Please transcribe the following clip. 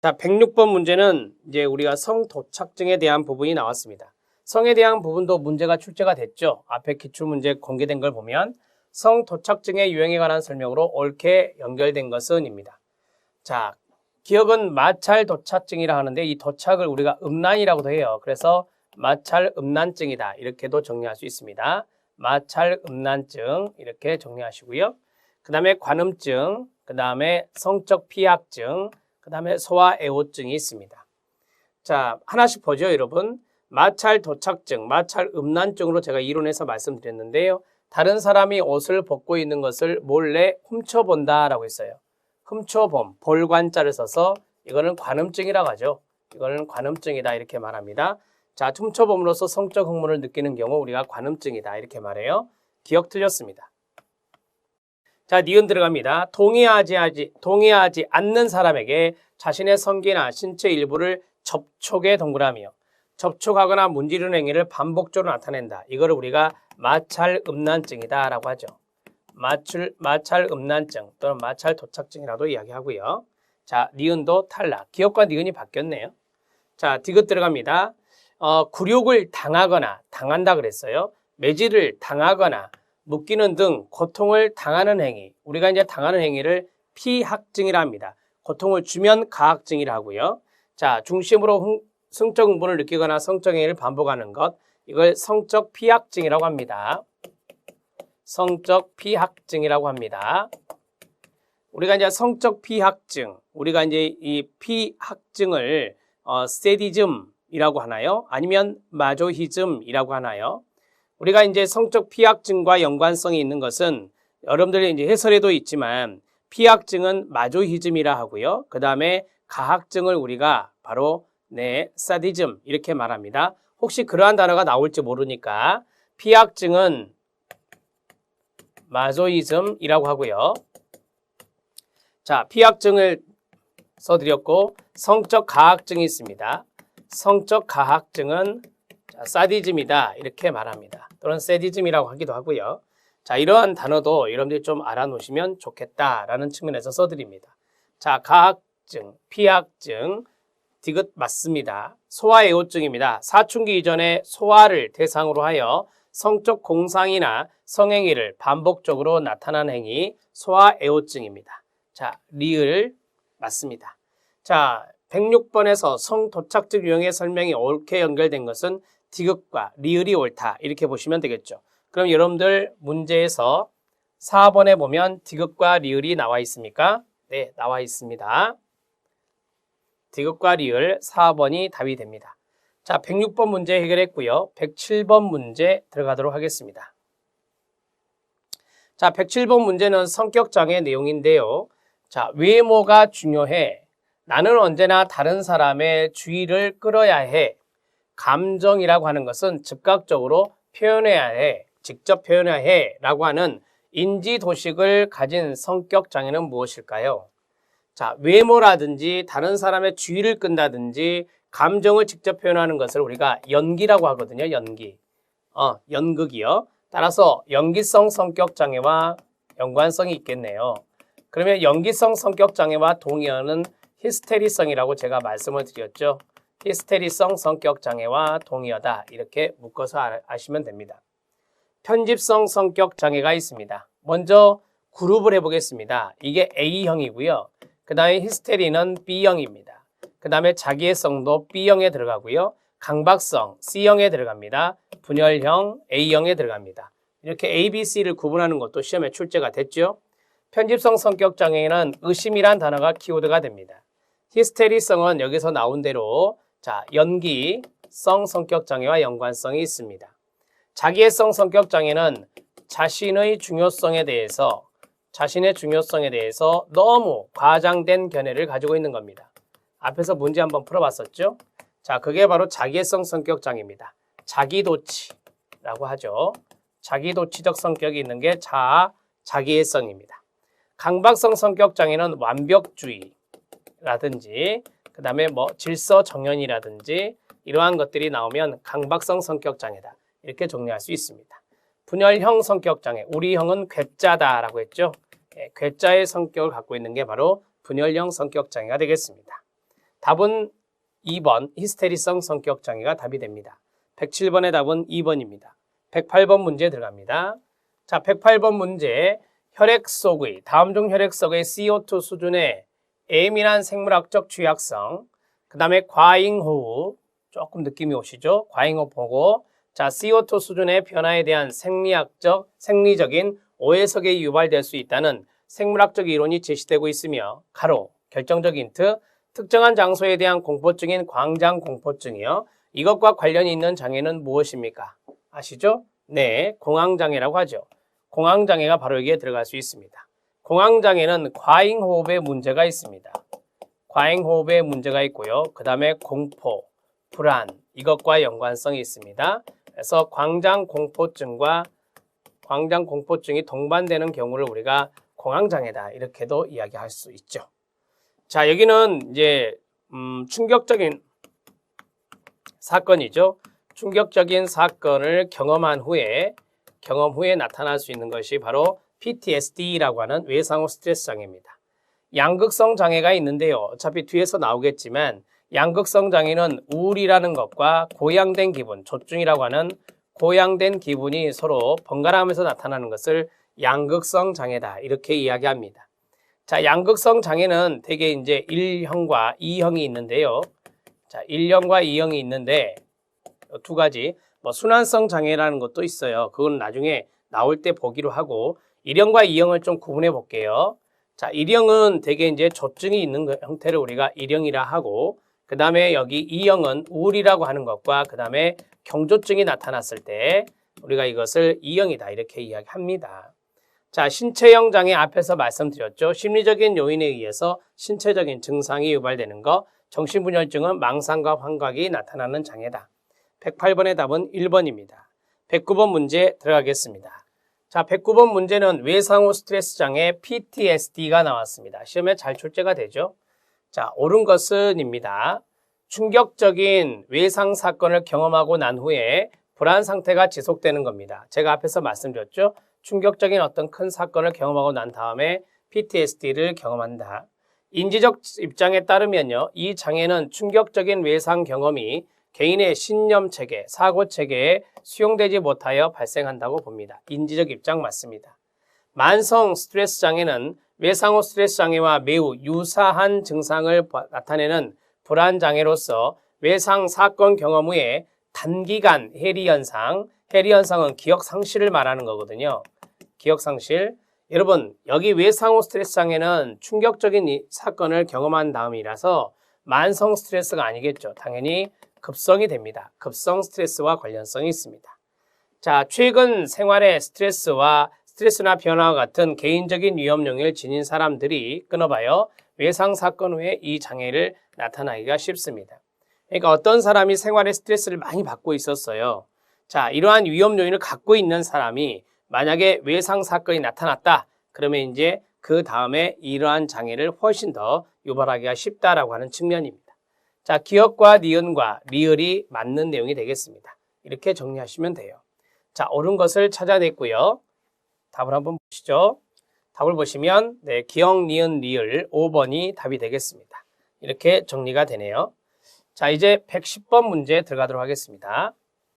자, 106번 문제는 이제 우리가 성도착증에 대한 부분이 나왔습니다. 성에 대한 부분도 문제가 출제가 됐죠. 앞에 기출문제 공개된 걸 보면 성도착증의 유형에 관한 설명으로 옳게 연결된 것은입니다. 자, 기억은 마찰도착증이라 하는데 이 도착을 우리가 음란이라고도 해요. 그래서 마찰음란증이다 이렇게도 정리할 수 있습니다. 마찰음란증 이렇게 정리하시고요. 그 다음에 관음증, 그 다음에 성적 피학증, 그 다음에 소아애호증이 있습니다. 자, 하나씩 보죠, 여러분. 마찰도착증, 마찰음란증으로 제가 이론에서 말씀드렸는데요. 다른 사람이 옷을 벗고 있는 것을 몰래 훔쳐본다라고 했어요. 훔쳐봄, 볼관자를 써서 이거는 관음증이라고 하죠. 이거는 관음증이다 이렇게 말합니다. 자, 훔쳐봄으로써 성적 흥분을 느끼는 경우 우리가 관음증이다 이렇게 말해요. 기억 틀렸습니다. 자, 니은 들어갑니다. 동의하지 않는 사람에게 자신의 성기나 신체 일부를 접촉에 동그라미요. 접촉하거나 문지르는 행위를 반복적으로 나타낸다. 이거를 우리가 마찰음란증이다 라고 하죠. 마찰음란증 또는 마찰도착증이라도 이야기하고요. 자, 니은도 탈락. 기억과 니은이 바뀌었네요. 자, 디귿 들어갑니다. 굴욕을 당하거나 당한다 그랬어요. 매질을 당하거나 묶이는 등 고통을 당하는 행위. 우리가 이제 당하는 행위를 피학증이라 합니다. 고통을 주면 가학증이라 하고요. 자, 중심으로 성적 흥분을 느끼거나 성적 행위를 반복하는 것. 이걸 성적 피학증이라고 합니다. 성적 피학증이라고 합니다. 우리가 이제 성적 피학증, 우리가 이제 이 피학증을 세디즘이라고 하나요? 아니면 마조히즘이라고 하나요? 우리가 이제 성적 피학증과 연관성이 있는 것은 여러분들이 이제 해설에도 있지만 피학증은 마조히즘이라 하고요. 그 다음에 가학증을 우리가 바로 사디즘 이렇게 말합니다. 혹시 그러한 단어가 나올지 모르니까 피학증은 마조히즘이라고 하고요. 자, 피학증을 써드렸고 성적 가학증이 있습니다. 성적 가학증은 사디즘이다 이렇게 말합니다. 또는 세디즘이라고 하기도 하고요. 자, 이러한 단어도 여러분들이 좀 알아놓으시면 좋겠다라는 측면에서 써드립니다. 자, 가학증, 피학증, 디귿 맞습니다. 소아애호증입니다. 사춘기 이전에 소아를 대상으로 하여 성적 공상이나 성행위를 반복적으로 나타나는 행위, 소아애호증입니다. 자, 리을 맞습니다. 자, 106번에서 성도착증 유형의 설명이 옳게 연결된 것은 디귿과 리을이 옳다 이렇게 보시면 되겠죠. 그럼 여러분들 문제에서 4번에 보면 디귿과 리을이 나와 있습니까? 네, 나와 있습니다. 디귿과 리을 4번이 답이 됩니다. 자, 106번 문제 해결했고요. 107번 문제 들어가도록 하겠습니다. 자, 107번 문제는 성격장애 내용인데요. 자, 외모가 중요해. 나는 언제나 다른 사람의 주의를 끌어야 해. 감정이라고 하는 것은 즉각적으로 표현해야 해. 직접 표현해야 해. 라고 하는 인지도식을 가진 성격장애는 무엇일까요? 자, 외모라든지 다른 사람의 주의를 끈다든지 감정을 직접 표현하는 것을 우리가 연기라고 하거든요. 연기. 연극이요. 따라서 연기성 성격장애와 연관성이 있겠네요. 그러면 연기성 성격장애와 동의어는 히스테리성이라고 제가 말씀을 드렸죠. 히스테리성 성격장애와 동의어다. 이렇게 묶어서 아시면 됩니다. 편집성 성격장애가 있습니다. 먼저 그룹을 해보겠습니다. 이게 A형이고요. 그 다음에 히스테리는 B형입니다. 그 다음에 자기애성도 B형에 들어가고요. 강박성 C형에 들어갑니다. 분열형 A형에 들어갑니다. 이렇게 A, B, C를 구분하는 것도 시험에 출제가 됐죠. 편집성 성격장애는 의심이란 단어가 키워드가 됩니다. 히스테리성은 여기서 나온 대로 자, 연기성 성격장애와 연관성이 있습니다. 자기애성 성격장애는 자신의 중요성에 대해서 너무 과장된 견해를 가지고 있는 겁니다. 앞에서 문제 한번 풀어봤었죠? 자, 그게 바로 자기애성 성격장애입니다. 자기도취라고 하죠. 자기도취적 성격이 있는 게 자기애성입니다. 강박성 성격장애는 완벽주의라든지 그 다음에 질서정연이라든지 이러한 것들이 나오면 강박성 성격장애다. 이렇게 정리할 수 있습니다. 분열형 성격장애, 우리 형은 괴짜다라고 했죠. 괴짜의 성격을 갖고 있는 게 바로 분열형 성격장애가 되겠습니다. 답은 2번 히스테리성 성격 장애가 답이 됩니다. 107번의 답은 2번입니다. 108번 문제 들어갑니다. 자, 108번 문제. 혈액 속의 다음 중 혈액 속의 CO2 수준의 예민한 생물학적 취약성, 그 다음에 과잉호흡, 조금 느낌이 오시죠? 과잉호흡 보고, 자, CO2 수준의 변화에 대한 생리적인 오해석에 유발될 수 있다는 생물학적 이론이 제시되고 있으며, 가로, 결정적 힌트, 특정한 장소에 대한 공포증인 광장공포증이요. 이것과 관련이 있는 장애는 무엇입니까? 아시죠? 네, 공황장애라고 하죠. 공황장애가 바로 여기에 들어갈 수 있습니다. 공황장애는 과잉호흡에 문제가 있습니다. 과잉호흡에 문제가 있고요. 그 다음에 공포, 불안, 이것과 연관성이 있습니다. 그래서 광장공포증이 동반되는 경우를 우리가 공황장애다 이렇게도 이야기할 수 있죠. 자, 여기는 이제 충격적인 사건이죠. 충격적인 사건을 경험 후에 나타날 수 있는 것이 바로 PTSD라고 하는 외상후 스트레스 장애입니다. 양극성 장애가 있는데요. 어차피 뒤에서 나오겠지만 양극성 장애는 우울이라는 것과 고양된 기분, 조증이라고 하는 고양된 기분이 서로 번갈아가면서 나타나는 것을 양극성 장애다 이렇게 이야기합니다. 자, 양극성 장애는 대개 이제 1형과 2형이 있는데요. 자, 1형과 2형이 있는데 두 가지 순환성 장애라는 것도 있어요. 그건 나중에 나올 때 보기로 하고 1형과 2형을 좀 구분해 볼게요. 자, 1형은 대개 이제 조증이 있는 형태를 우리가 1형이라 하고 그 다음에 여기 2형은 우울이라고 하는 것과 그 다음에 경조증이 나타났을 때 우리가 이것을 2형이다 이렇게 이야기합니다. 자, 신체형 장애 앞에서 말씀드렸죠. 심리적인 요인에 의해서 신체적인 증상이 유발되는 거, 정신분열증은 망상과 환각이 나타나는 장애다. 108번의 답은 1번입니다. 109번 문제 들어가겠습니다. 자, 109번 문제는 외상후 스트레스 장애 PTSD가 나왔습니다. 시험에 잘 출제가 되죠. 자, 옳은 것은입니다. 충격적인 외상 사건을 경험하고 난 후에 불안 상태가 지속되는 겁니다. 제가 앞에서 말씀드렸죠. 충격적인 어떤 큰 사건을 경험하고 난 다음에 PTSD를 경험한다. 인지적 입장에 따르면요. 이 장애는 충격적인 외상 경험이 개인의 신념체계, 사고체계에 수용되지 못하여 발생한다고 봅니다. 인지적 입장 맞습니다. 만성 스트레스 장애는 외상후 스트레스 장애와 매우 유사한 증상을 나타내는 불안 장애로서 외상 사건 경험 후에 단기간 해리 현상은 기억 상실을 말하는 거거든요. 기억 상실. 여러분, 여기 외상후 스트레스 장애는 충격적인 사건을 경험한 다음이라서 만성 스트레스가 아니겠죠. 당연히 급성이 됩니다. 급성 스트레스와 관련성이 있습니다. 자, 최근 생활의 스트레스나 변화와 같은 개인적인 위험 영역을 지닌 사람들이 끊어봐요. 외상 사건 후에 이 장애를 나타나기가 쉽습니다. 그러니까 어떤 사람이 생활에 스트레스를 많이 받고 있었어요. 자, 이러한 위험 요인을 갖고 있는 사람이 만약에 외상 사건이 나타났다. 그러면 이제 그 다음에 이러한 장애를 훨씬 더 유발하기가 쉽다라고 하는 측면입니다. 자, 기억과 니은과 리을이 맞는 내용이 되겠습니다. 이렇게 정리하시면 돼요. 자, 옳은 것을 찾아냈고요. 답을 한번 보시죠. 답을 보시면 네, 기억, 니은, 리을 5번이 답이 되겠습니다. 이렇게 정리가 되네요. 자, 이제 110번 문제 들어가도록 하겠습니다.